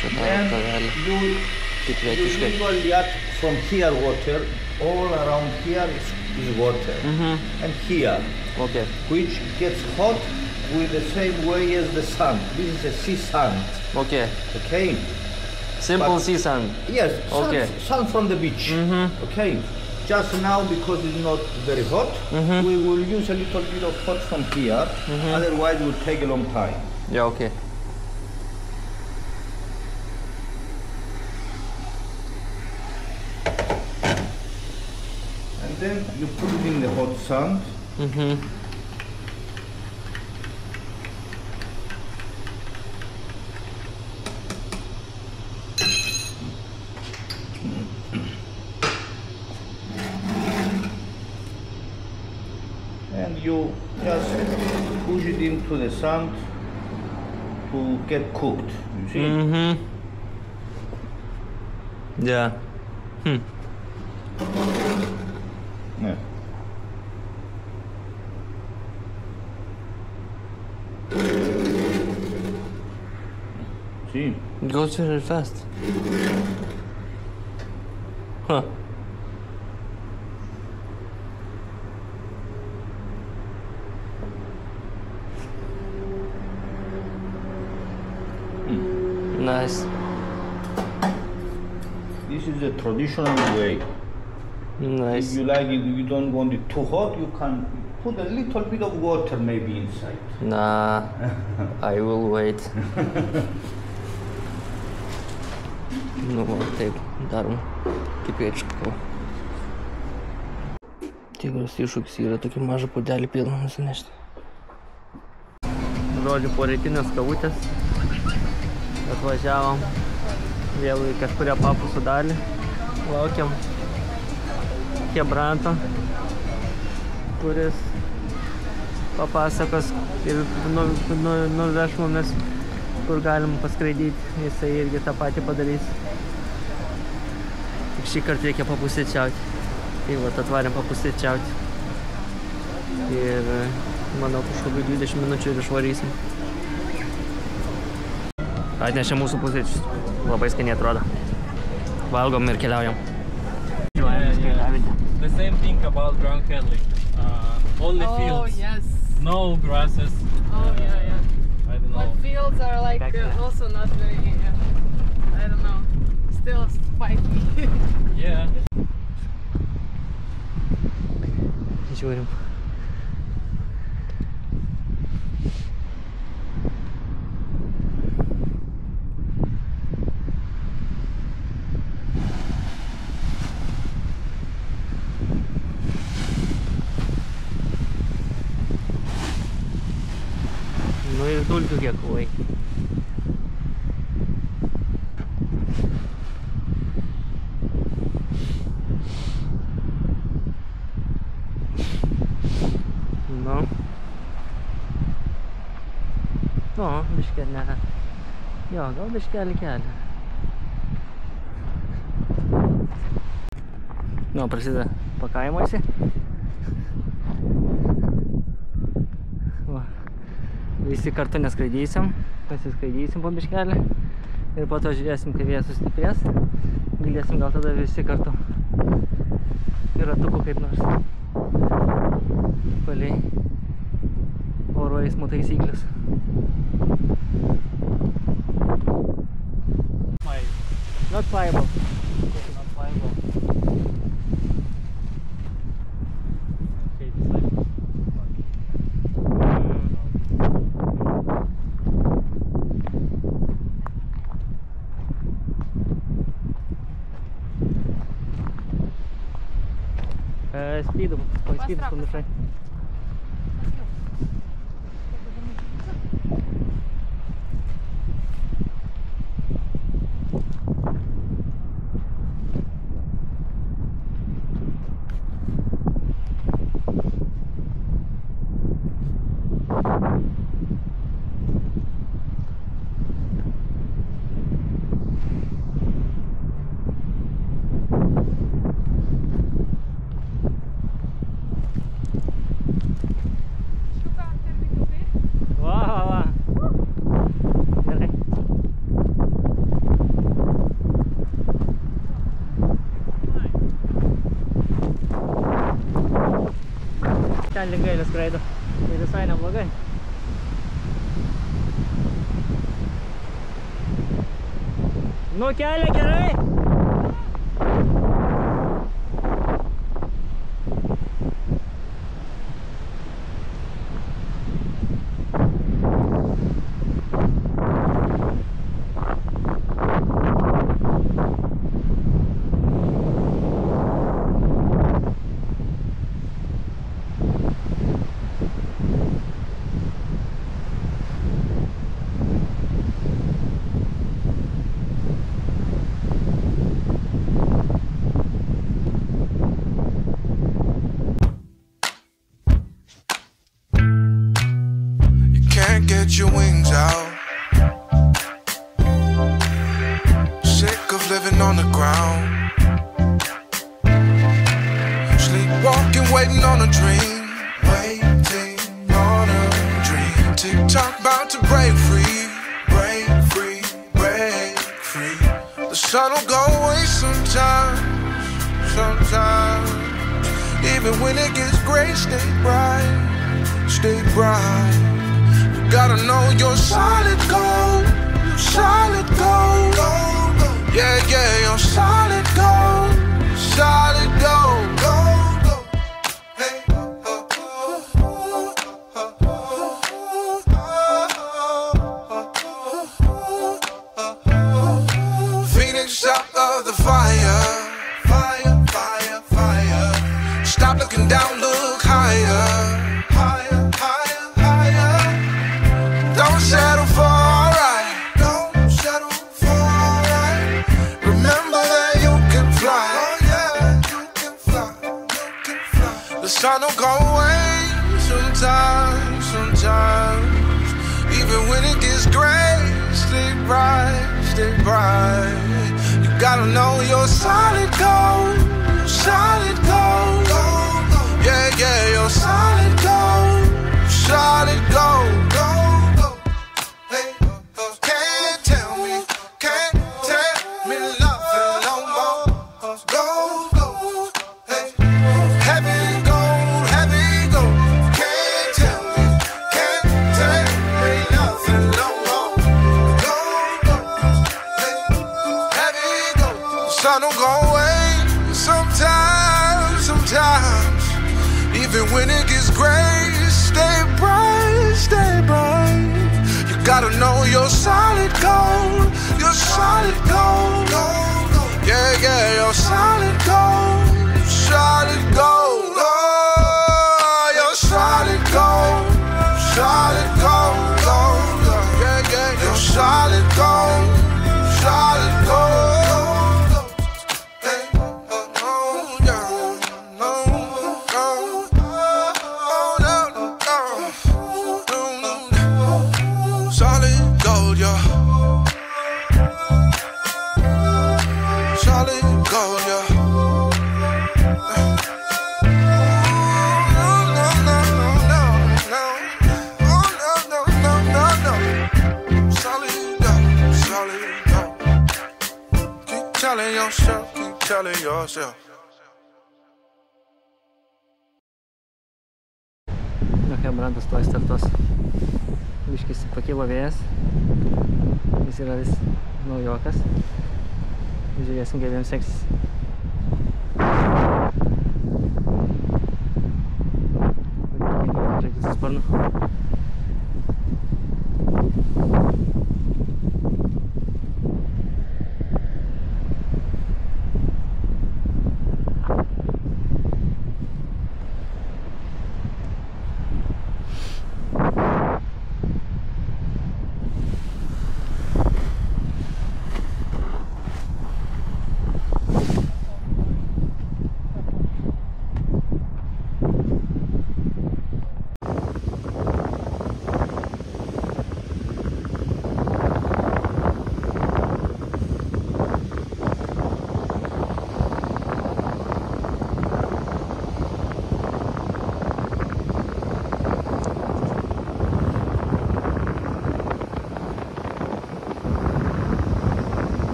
čia tą Then tavelį. you Tikretiškai. usually add from here water, all around here is water. And here, Okay. which gets hot with the same way as the sand. This is a sea sand, Okay. okay? Simple But- sea sand. Yes, sand, Okay. sand from the beach, okay? Just now, because it's not very hot, we will use a little bit of hot from here, otherwise it will take a long time. Yeah, okay. And then you put it in the hot sand. And you just push it into the sand to get cooked, you see? Yeah. Yeah. See? It goes very fast. Huh. Nice. This is the traditional way. If Nice. you like it, you don't want it too hot, you can put a little bit of water maybe inside. Nah, I will wait. Nu, va, taip, darom kipėčių. Tikras iššūkis yra tokį mažą puodelį pilną nusinešti. Žodžiu, po rytinės kavutės atvažiavom vėl į kažkuria papusų dalį. Laukiam Hebranto, kuris papasakos ir nuveš mumis, kur galim paskraidyti. Jisai irgi tą patį padarys. Tik šį kartą reikia papusėčiauti. Tai vat atvarėm papusėčiauti. Ir manau, kažkokių 20 minučių ir išvarysim. Atnešė mūsų pusryčius. Labai skaniai atrodo. Valgom ir keliaujam. The same thing about Grand Henley. Only fields. Oh, yes. No grasses. Oh, yeah. I don't know. But fields are like also not very, I don't know, still spiky. Yeah. Žiūrim. Nu ir dulkių kiek kovai. Nu, biškelį ne. Jo, gal biškelį kelią. Nu, prasideda pakajimuose. Visi kartu neskraidysim, pasiskraidysim po biškelį. Ir po to žiūrėsim, kai vėjas sustiprės. Galėsim gal tada visi kartu ir ratuku kaip nors palei oro eismo taisyklės. Not flyable. Not flyable. Okay, decide. Спиду, по спиду помешай. skraido. Tai visai neblogai. Nu, kelia gerai. Get your wings out. Sick of living on the ground. Sleepwalking, waiting on a dream. Waiting on a dream. TikTok about to break free. Break free, break free. The sun will go away sometimes. Sometimes. Even when it gets gray, stay bright. Stay bright. Gotta know you're solid gold, solid gold. Yeah, yeah, you're solid gold, solid gold. Hey. Phoenix out of the fire, fire, fire, fire. Stop looking down, look higher, higher. Don't settle for alright. Don't settle for alright. Remember that you can fly. Oh yeah, you can fly. You can fly. The sun will go away sometimes, sometimes. Even when it gets gray, stay bright, stay bright. You gotta know you're solid gold, solid gold. Yeah, yeah, you're solid gold, solid gold. Sun don't go away sometimes, sometimes. Even when it gets gray, stay bright, stay bright. You gotta know you're solid gold, you're solid gold. Yeah, yeah, you're solid gold, solid gold. Oh, you're solid gold, solid gold. Yeah, yeah, you're solid gold, solid gold. Keep telling yourself. Nu, Chebrantas tuoj startos. Biškis pakilo vėjas. Jis yra vis naujokas. Žiūrėsim, kaip jiems seksis. Žaidžiu su sparnu.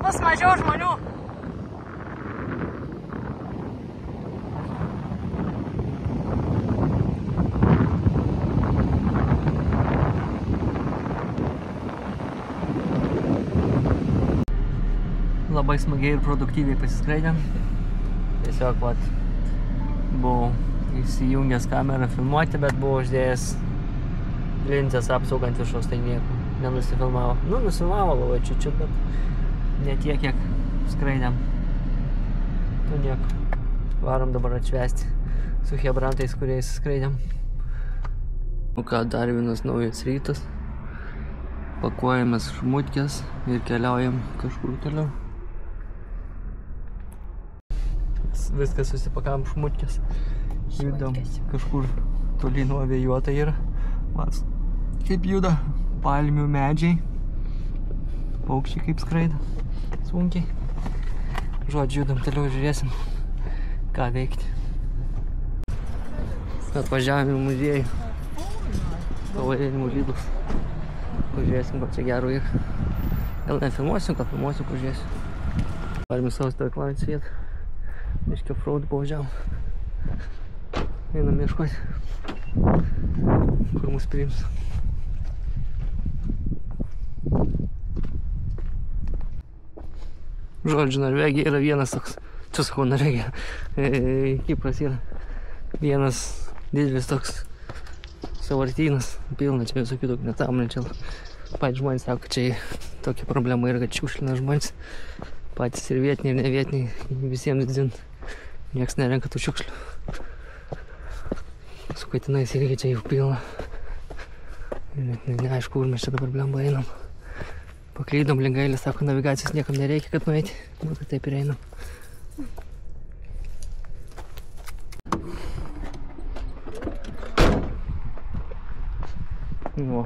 bus mažiau žmonių. Labai smagiai ir produktyviai pasiskraidėm. Tiesiog buvau įsijungęs kamerą filmuoti, bet buvau uždėjęs linzės apsaugą ant viršaus, tai nieko nenusifilmavo. Nu, nusifilmavo labai čiučiut, bet ne tiek, kiek skraidėm. Nu, nieko. Varom dabar atšvesti su hebrantais, kuriais skraidėm. Nu ką, dar vienas naujas rytas. Pakuojamės šmutkės ir keliaujam kažkur toliau. Viskas susipakavom šmutkės. Judam kažkur toli nuo vėjuota yra. Mats, kaip juda palmių medžiai. Paukščiai kaip skraido. Sunkiai. Žodžiu, judam toliau, žiūrėsim, ką veikti. Atvažiavome į muziejų. Pavadinimu Lidlas. Pažiūrėsim, ko čia gero yra. Gal nefilmuosim, ką filmuosim, pažiūrėsim. Varim savo stovyklaujant vietą. Miškio fraud pavažiavom. Einam ieškoti, kur mus priims. Žodžiu, Norvegija yra vienas toks, čia sakau Norvegija, Kipras yra vienas didelis toks sąvartynas, pilna čia visokių daug nesąmonių. Čia patys žmonės sako, kad čia tokia problema yra, kad šiukšlina žmonės. Patys ir vietiniai, ir nevietiniai, visiems dzin. Nieks nerenka tų šiukšlių. Su katinais irgi čia jau pilna. Neaišku, kur mes čia dabar blemba einam. Paklydom link Gailės, sako, navigacijos niekam nereikia, kad nueiti. Nu, tai taip ir einam. Nu,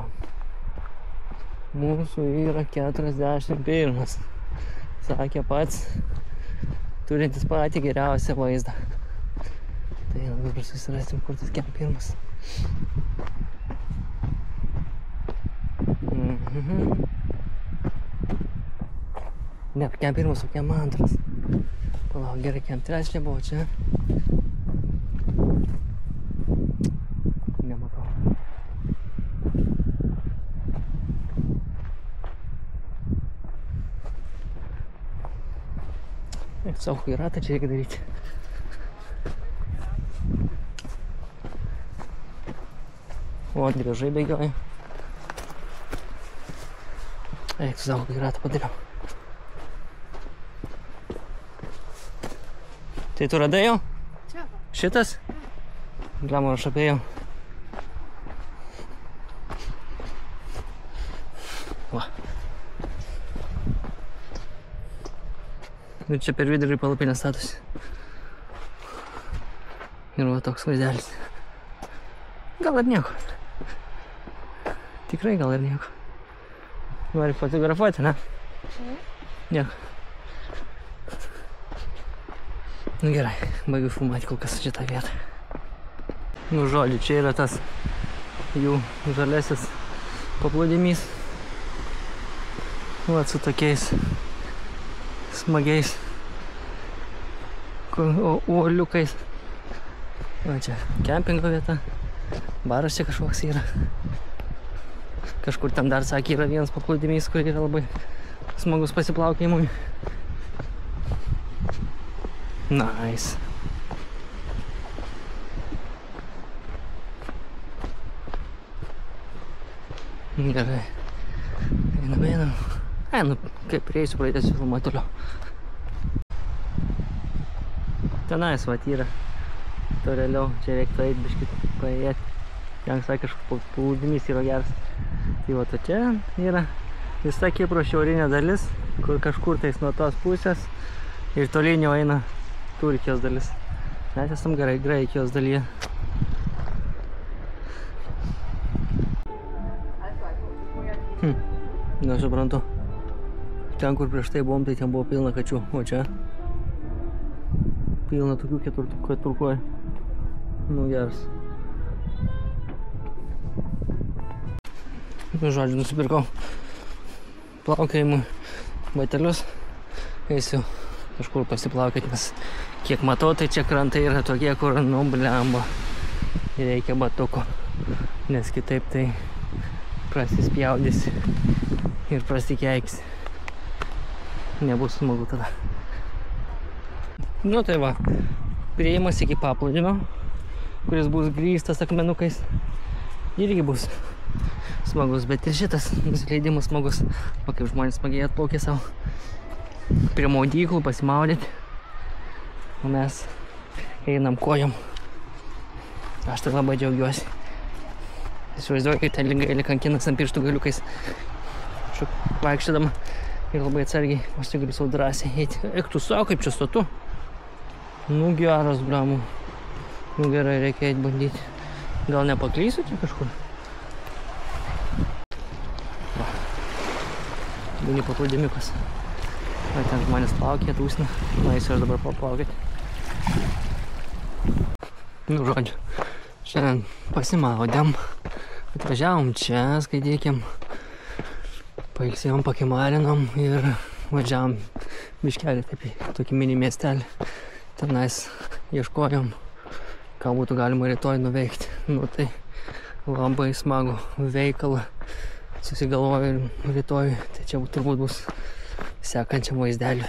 mūsų yra 41. Sakė pats, turintis patį geriausią vaizdą. Tai dabar susirasim, kur tas kem pirmas. Ne, kem pirmas, o kem antras. Palauk, gerai, kem trečią buvo čia. Nematau. Savo huiratą čia reikia daryti. O, driežai bėgioja. Eik, savo huiratą padariau. Tai tu radai jau? Čia. Šitas? Glamor, aš apėjau. Va. Ir čia per vidurį palapinę statosi. Ir va toks vaizdelis. Gal ir nieko. Tikrai gal ir nieko. Nori fotografuoti, ne? Nieko. Nu gerai, baigiu filmuoti kol kas šitą vietą. Nu žodžiu, čia yra tas jų žalesis paplūdimys. Va su tokiais smagiais uoliukais. Va čia kempingo vieta. Baras čia kažkoks yra. Kažkur ten dar sakė yra vienas paplūdimys, kur yra labai smagus pasiplaukėjimui. Nice. Gerai. Einam. Ai, nu, kaip prieisiu, pradėsiu filmuoti toliau. Tenais, vat, yra. Toliau, čia reiktų eit biškit paėjėti. Ten sakė, kažkoks paplūdimys yra geras. Tai va, čia yra visa Kipro šiaurinė dalis, kur kažkur tais nuo tos pusės ir tolyn jau eina Turkijos dalis. Mes esam Graikijos dalyje. Nesuprantu. Ten, kur prieš tai buvom, tai ten buvo pilna kačių, o čia pilna tokių keturkojų. Nu, geras. Nu, žodžiu, nusipirkau plaukiojimui batelius. eisiu kažkur pasiplaukėt, nes kiek matau, tai čia krantai yra tokie, kur, nu, blemba, reikia batuko, nes kitaip tai prasispjaudys ir prasikeiks. Nebus smagu tada. Nu tai va, prieimas iki paplūdimio, kuris bus grįstas akmenukais, irgi bus smagus, bet ir šitas nusileidimas smagus. O kaip žmonės smagiai atplaukė savo prie maudyklų pasimaudyti, o mes einam kojom. Aš tai labai džiaugiuosi. Įsivaizduoju, kaip ten gaili kankinas ant pirštų galiukais vaikščiodama ir labai atsargiai, aš tai galiu savo drąsiai eiti. Eik tu savo, kaip čia statu. Nu geras, bramų. Nu gerai, reikia eiti bandyti. Gal nepaklysiu čia kažkur? Būni paplūdimiukas. Va, ten žmonės plaukė, tūsina. Nueisiu aš dabar paplaukėti. Nu, žodžiu, šiandien pasimaudėm. Atvažiavom čia, skaitykim. Pailsėjom, pakimarinom ir važiavom biškelį, taip į tokį mini miestelį. Tenais ieškojom, ką būtų galima rytoj nuveikti. Nu tai labai smagu veikalą susigalvoju rytoj. Tai čia turbūt bus sekančiam vaizdelį.